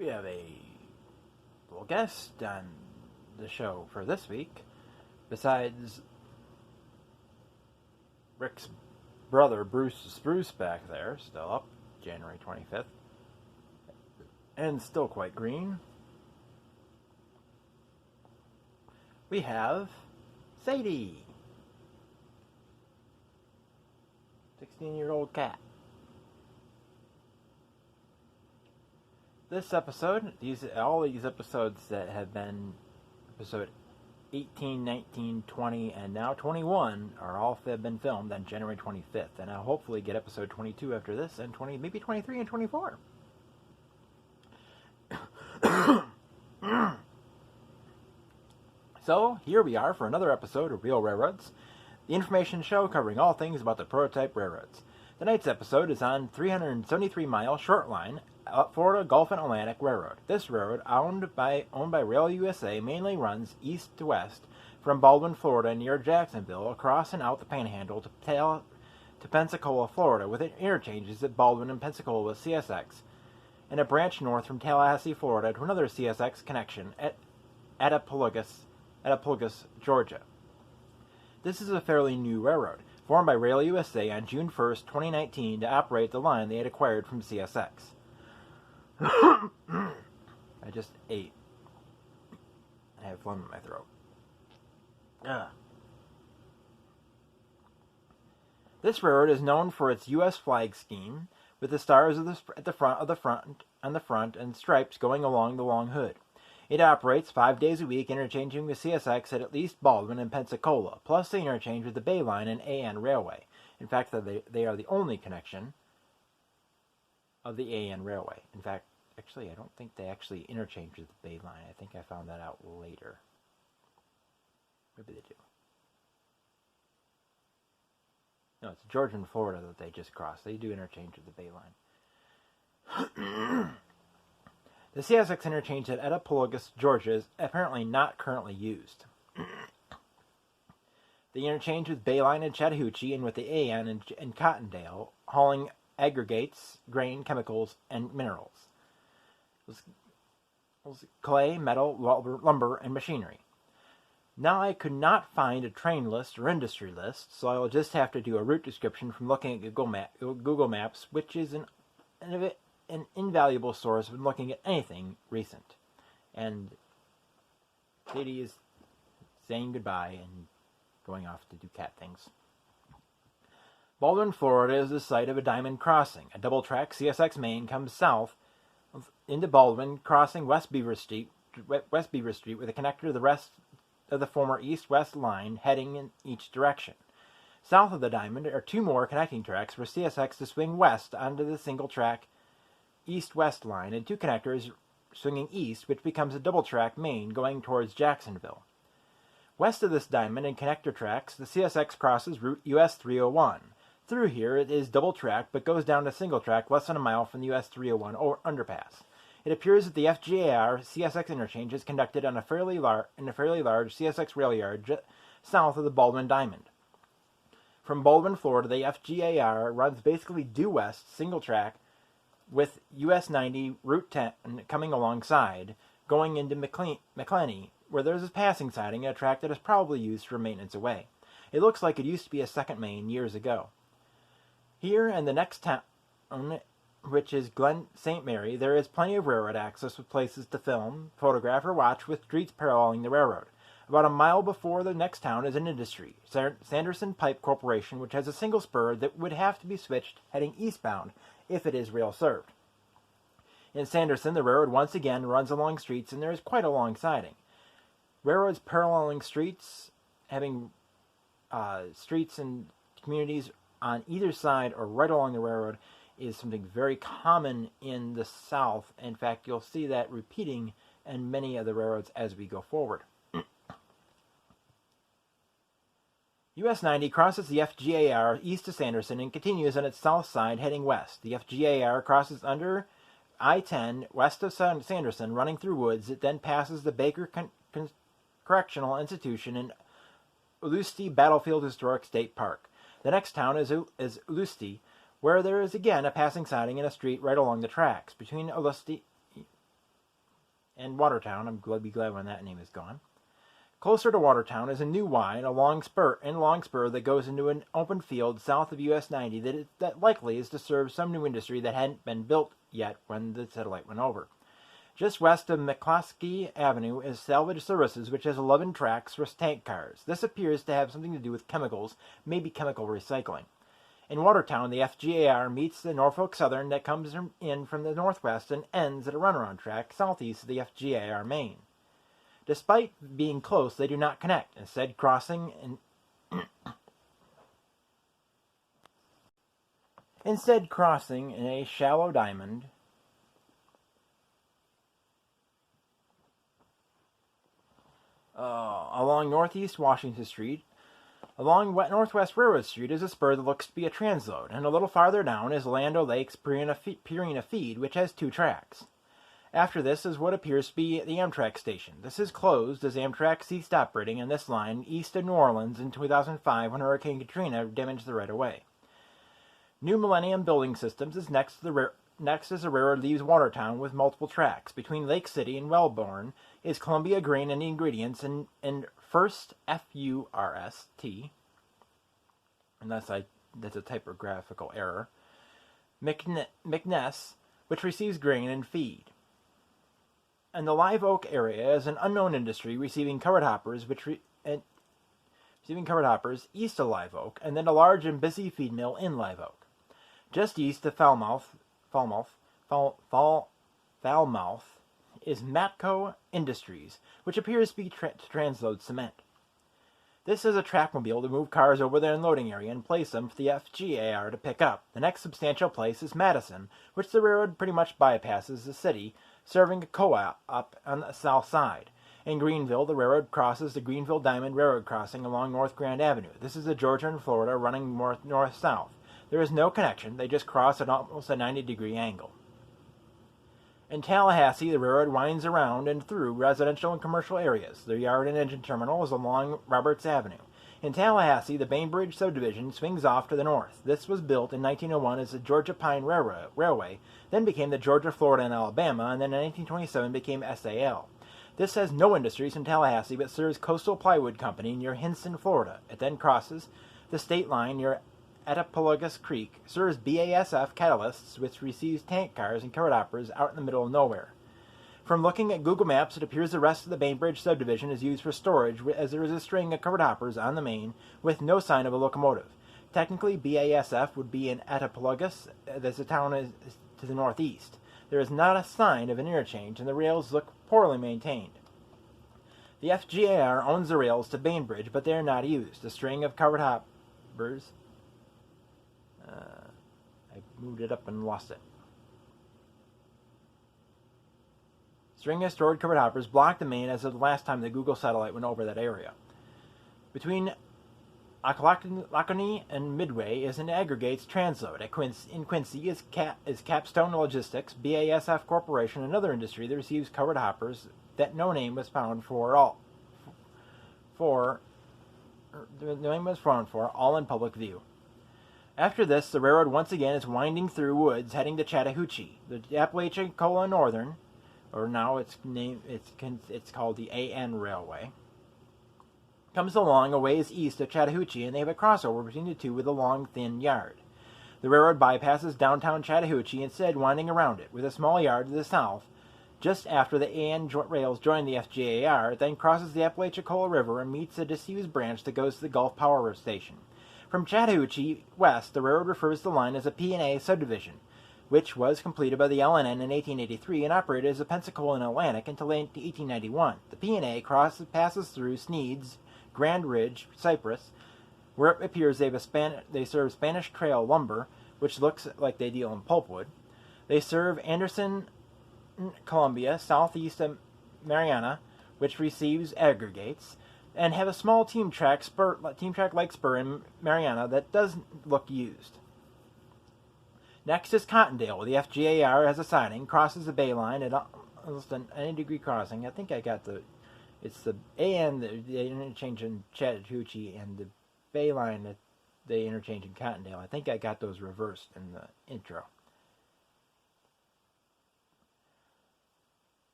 we have a little guest on the show for this week. Besides Rick's brother, Bruce Spruce, back there, still up, January 25th. And still quite green. We have Sadie. 16-year-old cat. This episode, all these episodes that have been episode 18, 19, 20, and now 21 are all have been filmed on January 25th. And I'll hopefully get episode 22 after this, and maybe 23 and 24. So, here we are for another episode of Real Railroads, the information show covering all things about the prototype railroads. Tonight's episode is on 373-mile short line Florida Gulf and Atlantic Railroad. This railroad, owned by RailUSA, mainly runs east to west from Baldwin, Florida, near Jacksonville, across and out the Panhandle to Pensacola, Florida, with interchanges at Baldwin and Pensacola CSX, and a branch north from Tallahassee, Florida, to another CSX connection at Attapulgos, Georgia. This is a fairly new railroad, formed by RailUSA on June 1st, 2019, to operate the line they had acquired from CSX. I just ate. I have phlegm in my throat. This railroad is known for its U.S. flag scheme, with the stars at the front and stripes going along the long hood. It operates 5 days a week, interchanging with CSX at least Baldwin and Pensacola, plus they interchange with the Bay Line and AN Railway. In fact, they are the only connection of the AN Railway. In fact, actually, I don't think they actually interchange with the Bay Line. I think I found that out later. Maybe they do. No, it's Georgia and Florida that they just crossed. They do interchange with the Bay Line. The CSX interchange at Attapulgos, Georgia, is apparently not currently used. They interchange with Bayline and Chattahoochee and with the AN in Cottondale, hauling aggregates, grain, chemicals, and minerals. Clay, metal, lumber, and machinery. Now I could not find a train list or industry list, so I'll just have to do a route description from looking at Google Maps, which is an invaluable source when looking at anything recent. And Katie is saying goodbye and going off to do cat things. Baldwin, Florida is the site of a diamond crossing. A double-track CSX main comes south into Baldwin, crossing West Beaver Street with a connector to the rest of the former east-west line heading in each direction. South of the diamond are two more connecting tracks for CSX to swing west onto the single-track east-west line, and two connectors swinging east, which becomes a double-track main going towards Jacksonville. West of this diamond and connector tracks, the CSX crosses Route US 301. Through here, it is double-track, but goes down to single-track less than a mile from the US 301 underpass. It appears that the FGAR CSX interchange is conducted on a fairly large CSX rail yard south of the Baldwin Diamond. From Baldwin, Florida, the FGAR runs basically due west, single-track, with US 90 Route 10 coming alongside, going into McClenny, where there's a passing siding and a track that is probably used for maintenance away. It looks like it used to be a second main years ago. Here and the next town, which is Glen St. Mary, there is plenty of railroad access with places to film, photograph, or watch, with streets paralleling the railroad. About a mile before the next town is an industry, Sanderson Pipe Corporation, which has a single spur that would have to be switched heading eastbound if it is rail served. In Sanderson, the railroad once again runs along streets, and there is quite a long siding. Railroads paralleling streets, having streets and communities on either side or right along the railroad, is something very common in the South. In fact, you'll see that repeating in many of the railroads as we go forward. US 90 crosses the FGAR east of Sanderson and continues on its south side heading west. The FGAR crosses under I-10 west of Sanderson, running through woods. It then passes the Baker Correctional Institution in Ulisti Battlefield Historic State Park. The next town is Ulisti, where there is again a passing siding and a street right along the tracks. Between Ulisti and Watertown. I'm glad when that name is gone. Closer to Watertown is a new Y and a long spur that goes into an open field south of US 90 that likely is to serve some new industry that hadn't been built yet when the satellite went over. Just west of McCloskey Avenue is Salvage Services, which has 11 tracks for tank cars. This appears to have something to do with chemicals, maybe chemical recycling. In Watertown, the FGAR meets the Norfolk Southern that comes in from the northwest and ends at a runaround track southeast of the FGAR main. Despite being close, they do not connect, instead crossing in a shallow diamond along Northeast Washington Street. Along Northwest Railroad Street is a spur that looks to be a transload, and a little farther down is Land O'Lakes Purina Feed, which has 2 tracks. After this is what appears to be the Amtrak station. This is closed as Amtrak ceased operating on this line east of New Orleans in 2005 when Hurricane Katrina damaged the right-of-way. New Millennium Building Systems is next as the railroad leaves Watertown with multiple tracks. Between Lake City and Wellborn is Columbia Grain and Ingredients and First F-U-R-S-T, unless that's a typographical error, McNess, which receives grain and feed. And the Live Oak area is an unknown industry receiving covered hoppers, east of Live Oak, and then a large and busy feed mill in Live Oak. Just east of Falmouth is Matco Industries, which appears to be to transload cement. This is a trackmobile to move cars over their unloading area and place them for the FGAR to pick up. The next substantial place is Madison, which the railroad pretty much bypasses the city, serving a co-op on the south side. In Greenville, the railroad crosses the Greenville Diamond Railroad crossing along North Grand Avenue. This is a Georgia and Florida running north-south. There is no connection, they just cross at almost a 90-degree angle. In Tallahassee, the railroad winds around and through residential and commercial areas. The yard and engine terminal is along Roberts Avenue. In Tallahassee, the Bainbridge subdivision swings off to the north. This was built in 1901 as the Georgia Pine Railway, then became the Georgia, Florida, and Alabama, and then in 1927 became SAL. This has no industries in Tallahassee but serves Coastal Plywood Company near Hinson, Florida. It then crosses the state line near Attapulgos Creek, serves BASF Catalysts, which receives tank cars and covered hoppers out in the middle of nowhere. From looking at Google Maps, it appears the rest of the Bainbridge subdivision is used for storage, as there is a string of covered hoppers on the main with no sign of a locomotive. Technically, BASF would be in Attapulgos, as the town is to the northeast. There is not a sign of an interchange, and the rails look poorly maintained. The FGAR owns the rails to Bainbridge, but they are not used. A string of covered hoppers... I moved it up and lost it. String of stored covered hoppers blocked the main as of the last time the Google satellite went over that area. Between Ocklaconee and Midway is an Aggregates transload. In Quincy is Capstone Logistics, BASF Corporation, another industry that receives covered hoppers that no name was found for, all in public view. After this, the railroad once again is winding through woods, heading to Chattahoochee. The Apalachicola Northern, or now it's called the AN Railway, comes along a ways east of Chattahoochee, and they have a crossover between the two with a long, thin yard. The railroad bypasses downtown Chattahoochee, instead winding around it, with a small yard to the south. Just after the AN rails join the FGAR, it then crosses the Apalachicola River and meets a disused branch that goes to the Gulf Power Station. From Chattahoochee west, the railroad refers to the line as a P&A subdivision, which was completed by the LNN in 1883 and operated as a Pensacola and Atlantic until 1891. The P&A passes through Sneed's, Grand Ridge, Cypress, where it appears they serve Spanish Trail lumber, which looks like they deal in pulpwood. They serve Anderson, Columbia, southeast of Mariana, which receives aggregates, and have a small team track like spur in Mariana that doesn't look used. Next is Cottondale, where the FGAR has a siding, crosses the Bay Line at almost an 90-degree crossing. I think I got it's the AN, the interchange in Chattahoochee, and the Bay Line that they interchange in Cottondale. I think I got those reversed in the intro.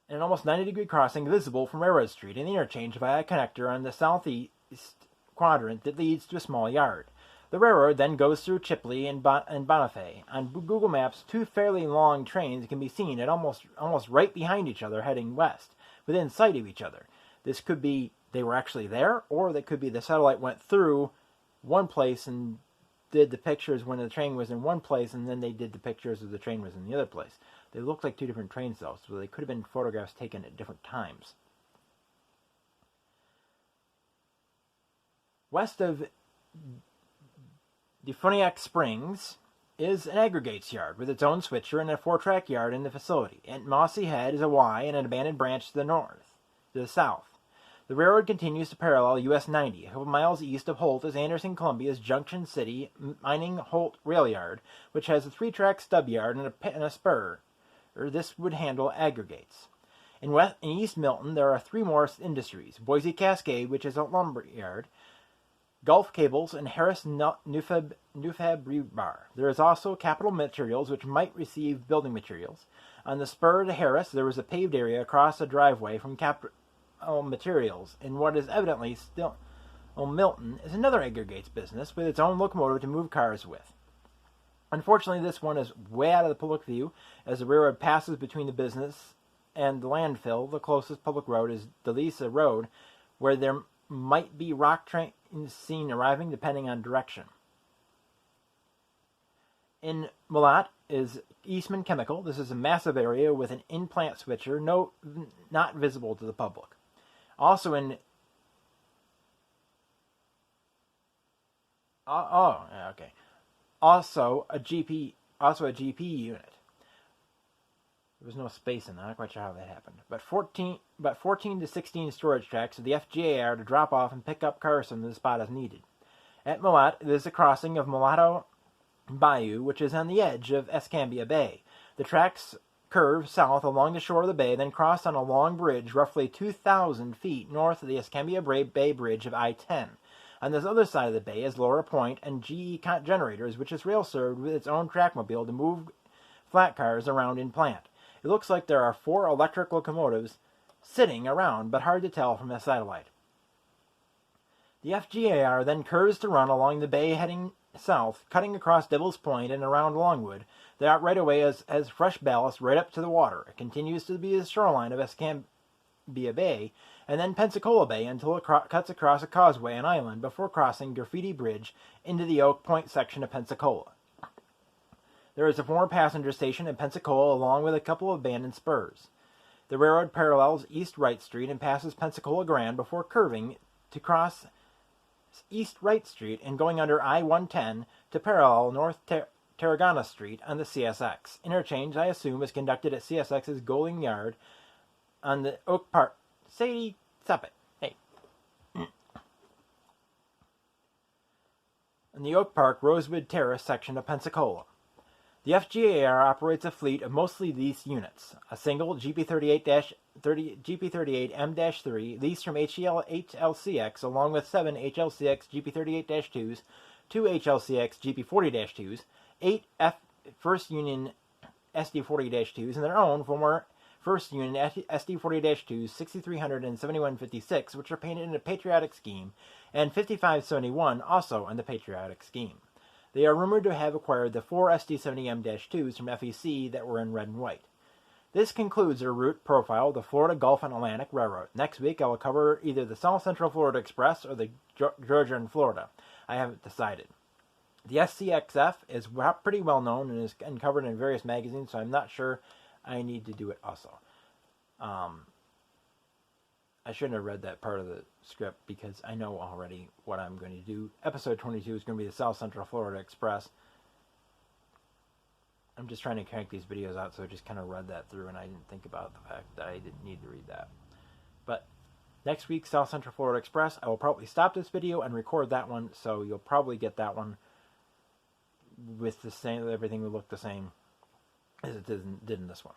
and an almost 90-degree crossing visible from Railroad Street and the interchange via a connector on the southeast quadrant that leads to a small yard. The railroad then goes through Chipley and Bonifay. On Google Maps, two fairly long trains can be seen at almost right behind each other heading west, within sight of each other. This could be they were actually there, or they could be the satellite went through one place and did the pictures when the train was in one place, and then they did the pictures of the train was in the other place. They looked like two different trains, though, so they could have been photographs taken at different times. West of Defoniac Springs is an Aggregates Yard with its own switcher and a 4-track yard in the facility. At Mossy Head is a Y and an abandoned branch to the south. The railroad continues to parallel US 90. A couple miles east of Holt is Anderson Columbia's Junction City Mining Holt Rail Yard, which has a 3-track stub yard and a spur. This would handle aggregates. In East Milton, there are 3 more industries: Boise Cascade, which is a lumber yard, Gulf Cables, and Harris Newfab Rebar. There is also Capital Materials, which might receive building materials. On the spur to Harris, there is a paved area across a driveway from Capital Materials. In what is evidently still Milton is another aggregates business with its own locomotive to move cars with. Unfortunately, this one is way out of the public view. As the railroad passes between the business and the landfill, the closest public road is DeLisa Road, where there might be rock trains seen arriving depending on direction. In Molat is Eastman Chemical. This is a massive area with an in-plant switcher, not visible to the public. Also in Also a GP unit. There was no space in that. I'm not quite sure how that happened. But 14 to 16 storage tracks of the FGAR to drop off and pick up cars from the spot as needed. At Molat, there's a crossing of Mulatto Bayou, which is on the edge of Escambia Bay. The tracks curve south along the shore of the bay, then cross on a long bridge roughly 2,000 feet north of the Escambia Bay Bridge of I-10. On this other side of the bay is Laura Point and GE Generators, which is rail-served with its own trackmobile to move flat cars around in plant. It looks like there are 4 electric locomotives sitting around, but hard to tell from the satellite. The FGAR then curves to run along the bay heading south, cutting across Devil's Point and around Longwood. The right-of-way has fresh ballast right up to the water. It continues to be the shoreline of Escambia Bay, and then Pensacola Bay until it cuts across a causeway and island before crossing Graffiti Bridge into the Oak Point section of Pensacola. There is a former passenger station in Pensacola along with a couple of abandoned spurs. The railroad parallels East Wright Street and passes Pensacola Grand before curving to cross East Wright Street and going under I-110 to parallel North Tarragona Street on the CSX. Interchange, I assume, is conducted at CSX's Golding Yard on the Oak Park. Sadie, stop it. Hey. In the Oak Park Rosewood Terrace section of Pensacola. The FGAR operates a fleet of mostly leased units. A single GP38M-3 leased from HLCX, along with 7 HLCX GP38-2s, 2 HLCX GP40-2s, 8 First Union SD40-2s, and their own former First Union SD40-2s 6300 and 7156, which are painted in a patriotic scheme, and 5571, also in the patriotic scheme. They are rumored to have acquired the 4 SD70M-2s from FEC that were in red and white. This concludes our route profile of the Florida Gulf and Atlantic Railroad. Next week I will cover either the South Central Florida Express or the Georgia and Florida. I haven't decided. The SCXF is pretty well known and is covered in various magazines, so I'm not sure I need to do it also. I shouldn't have read that part of the script because I know already what I'm going to do. Episode 22 is going to be the South Central Florida Express. I'm just trying to crank these videos out, so I just kind of read that through, and I didn't think about the fact that I didn't need to read that. But next week, South Central Florida Express, I will probably stop this video and record that one, so you'll probably get that one with the same, everything will look the same as it did in this one.